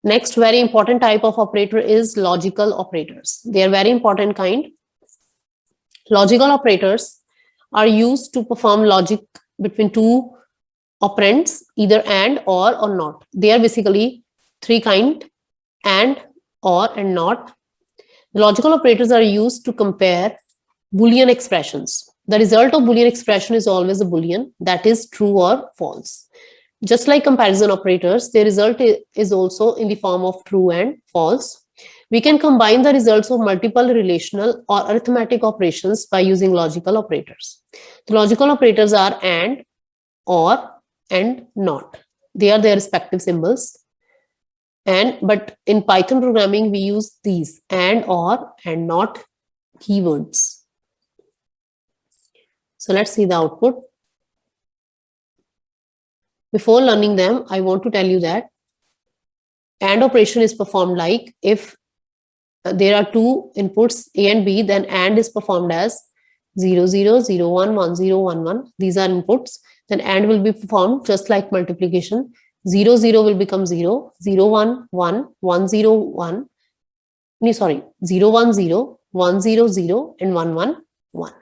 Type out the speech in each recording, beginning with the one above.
Next very important type of operator is logical operators. They are very important kind. Logical operators are used to perform logic between two operands, either and, or not. They are basically three kind: and, or, and not. The logical operators are used to compare Boolean expressions. The result of Boolean expression is always a Boolean, that is true or false. Just like comparison operators, their result is also in the form of true and false. We can combine the results of multiple relational or arithmetic operations by using logical operators. The logical operators are and, or, and not. They are their respective symbols. But in Python programming, we use these and, or, and not keywords. So let's see the output. Before learning them, I want to tell you that AND operation is performed like if there are two inputs A and B, then AND is performed as 0, 0, 0, 1, 1, 0, 1, 1. These are inputs. Then AND will be performed just like multiplication. 0, 0 will become 0, 0, 1, 1, 1, 0, 1. No, sorry, 0, 1, 0, 1, 0, 0, and 1, 1, 1.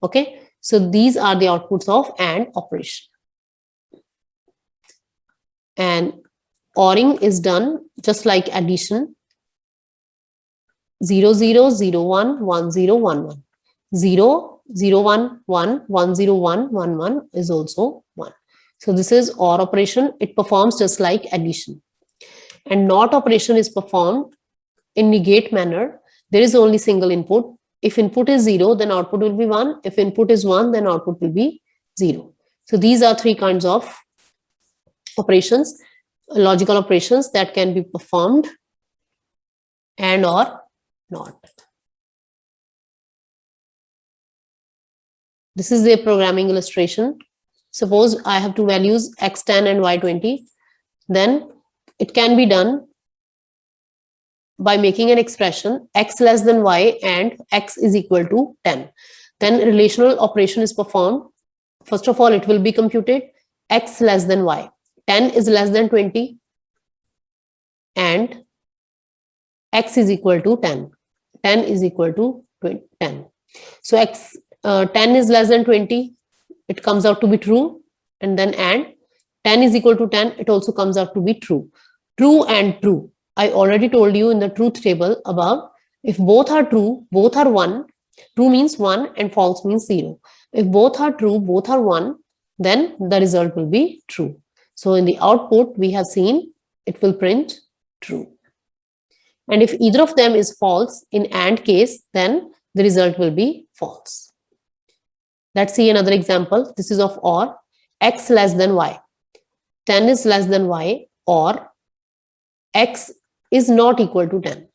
Okay, so these are the outputs of AND operation. And ORing is done just like addition. 0, 0, 0, 1, 1, 0, 1, 1. 0, 0, 1, 1, 1, 0, 1, 1, 1 is also 1. So this is OR operation. It performs just like addition. And NOT operation is performed in negate manner. There is only single input. If input is 0, then output will be 1. If input is 1, then output will be 0. So these are three kinds of operations, logical operations that can be performed and or not. This is the programming illustration. Suppose I have two values x10 and y20. Then it can be done by making an expression x less than y and x is equal to 10. Then relational operation is performed. First of all, it will be computed x less than y. 10 is less than 20 and x is equal to 10. 10 is equal to 10. So 10 is less than 20. It comes out to be true. And then 10 is equal to 10. It also comes out to be true. True and true. I already told you in the truth table above, if both are true, both are 1. True means 1 and false means 0. If both are true, both are 1, then the result will be true. So in the output, we have seen it will print true. And if either of them is false in AND case, then the result will be false. Let's see another example. This is of OR. X less than y. 10 is less than y, or x is not equal to 10.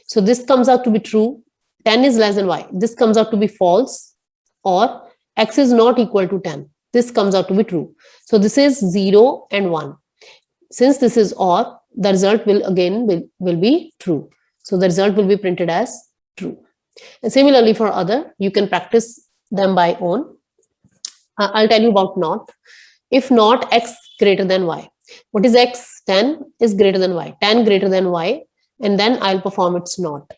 So this comes out to be true. 10 is less than y. This comes out to be false, or x is not equal to 10. This comes out to be true. So this is 0 and 1. Since this is OR, the result will again will be true. So the result will be printed as true. And similarly for other, you can practice them by own. I'll tell you about NOT. If not x greater than y. What is x? 10 is greater than y. 10 greater than y. And then I'll perform its NOT.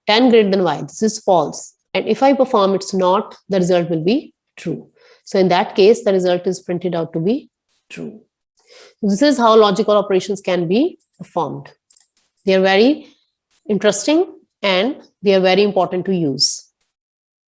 10 greater than y. This is false. And if I perform its NOT, the result will be true. So in that case, the result is printed out to be true. This is how logical operations can be performed. They are very interesting and they are very important to use.